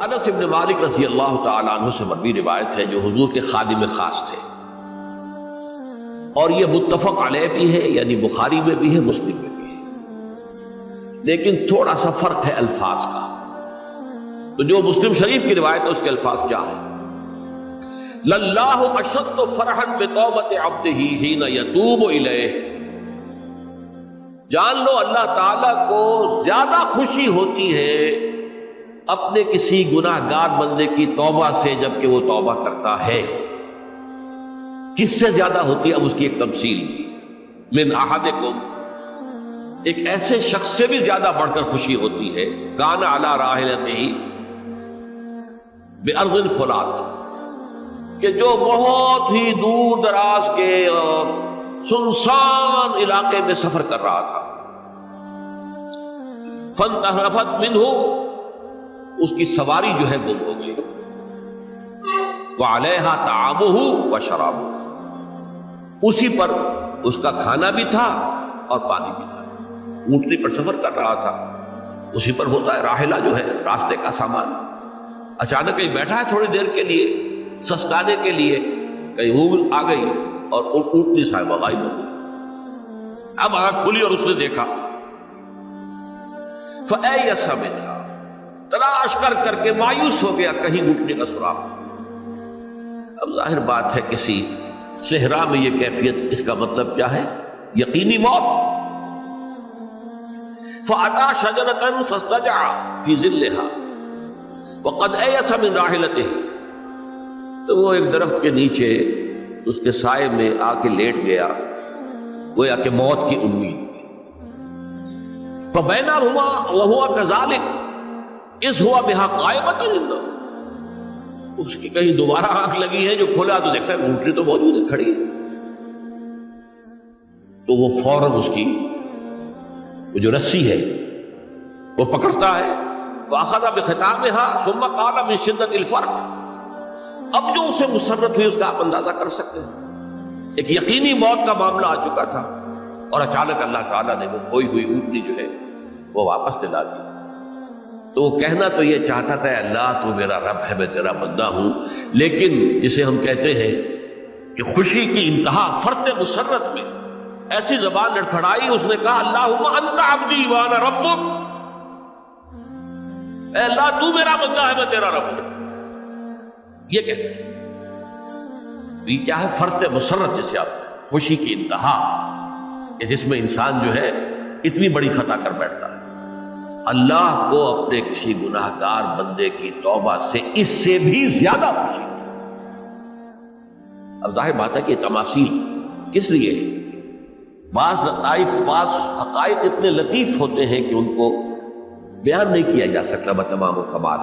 انس بن مالک رضی اللہ تعالی عنہ سے مروی روایت ہے جو حضور کے خادم خاص تھے، اور یہ متفق علیہ بھی ہے، یعنی بخاری میں بھی ہے، مسلم میں بھی ہے، لیکن تھوڑا سا فرق ہے الفاظ کا۔ تو جو مسلم شریف کی روایت ہے اس کے الفاظ کیا ہے؟ للہ اشد فرحا بتوبۃ عبدہ حین یتوب الیہ، جان لو اللہ تعالیٰ کو زیادہ خوشی ہوتی ہے اپنے کسی گناہ گار بندے کی توبہ سے جبکہ وہ توبہ کرتا ہے۔ کس سے زیادہ ہوتی ہے؟ اب اس کی ایک تفصیل بھی، من احدکم، ایک ایسے شخص سے بھی زیادہ بڑھ کر خوشی ہوتی ہے، کان علی راحلتہ بارض الفلات، کہ جو بہت ہی دور دراز کے اور سنسان علاقے میں سفر کر رہا تھا، فانتحرفت منہ، اس کی سواری جو ہے گم ہو گئی، وعلیہا طعامہ وشرابہ، اسی پر اس کا کھانا بھی تھا اور پانی بھی تھا، اونٹنی پر سفر کر رہا تھا، اسی پر ہوتا ہے راحلہ جو ہے راستے کا سامان، اچانک کہیں بیٹھا ہے تھوڑی دیر کے لیے سسکانے کے لیے، کہیں اونگ آ گئی اور اونٹنی صاحبہ غائب ہو گئی۔ اب آنکھ کھلی اور اس نے دیکھا، فَأَيَّسَ مِنْهَا، تلاش کر کر کے مایوس ہو گیا، کہیں اونٹنی کا سراغ۔ اب ظاہر بات ہے کسی صحرا میں یہ کیفیت، اس کا مطلب کیا ہے؟ یقینی موت۔ فَأَتَى شَجَرَةً فَاسْتَجَعَ فِي ظِلِّهَا وَقَدْ أَيَسَ مِنْ رَاحِلَتِهِ، تو وہ ایک درخت کے نیچے اس کے سائے میں آ کے لیٹ گیا، گویا کہ موت کی امید۔ فَبَيْنَهُمَا وَهُوَ كَذَلِكَ إِذْ هُوَ بِهَا قَائِمَةٌ عِندَهُ، اس کی کہیں دوبارہ آنکھ لگی ہے، جو کھولا تو دیکھتا ہے اونٹنی تو موجود ہے، کھڑی ہے، تو وہ فوراً اس کی وہ جو رسی ہے وہ پکڑتا ہے، وَأَخَذَ بِخِتَامِهَا ثُمَّ قَالَ مِن شِدَّةِ الْفَرْقِ، اب جو اسے مسرت ہوئی اس کا آپ اندازہ کر سکتے ہیں، ایک یقینی موت کا معاملہ آ چکا تھا، اور اچانک اللہ تعالیٰ نے وہ کھوئی ہوئی اونٹنی جو ہے وہ واپس دلا دی۔ تو وہ کہنا تو یہ چاہتا تھا، اللہ تو میرا رب ہے، میں تیرا بندہ ہوں، لیکن جسے ہم کہتے ہیں کہ خوشی کی انتہا فرط مسرت میں ایسی زبان لڑکھڑائی، اس نے کہا اللہم انت عبدی وانا ربک، اے اللہ تو میرا بندہ ہے، میں تیرا رب ہوں۔ یہ کہتے ہیں یہ کیا ہے؟ فرط مسرت، جسے آپ خوشی کی انتہا، کہ جس میں انسان جو ہے اتنی بڑی خطا کر بیٹھتا ہے۔ اللہ کو اپنے کسی گناہ گار بندے کی توبہ سے اس سے بھی زیادہ خوشی ہے۔ اب ظاہر بات ہے کہ تماثیل کس لیے؟ بعض لطائف، بعض حقائق اتنے لطیف ہوتے ہیں کہ ان کو بیان نہیں کیا جا سکتا بتمام و کمال،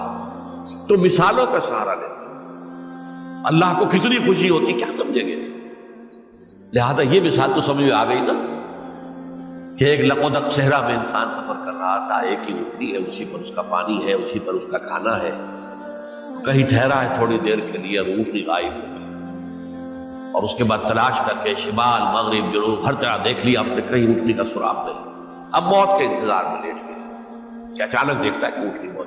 تو مثالوں کا سہارا لیتے اللہ کو کتنی خوشی ہوتی کیا سمجھیں گے؟ لہذا یہ مثال تو سمجھ میں آ گئی نا، کہ ایک لقودق صحرا میں انسان سفر کر رہا تھا، ایک ہی اونٹنی ہے، اسی پر اس کا پانی ہے، اسی پر اس کا کھانا ہے، کہیں ٹھہرا ہے تھوڑی دیر کے لیے، اور اونٹنی غائب ہو گئی، اور اس کے بعد تلاش کر کے شمال مغرب جنوب ہر طرح دیکھ لیا آپ نے، کہیں اونٹنی کا سراغ نہیں۔ اب موت کے انتظار میں لیٹ گیا کہ اچانک دیکھتا ہے کہ اونٹنی موجود،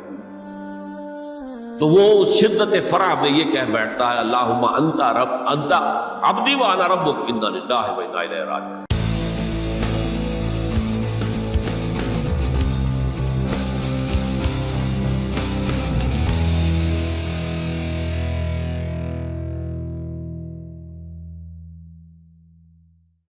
تو وہ اس شدت فرح میں یہ کہہ بیٹھتا ہے اللہم انت عبدی وانا ربک انا للہ و انا الیہ راجعون،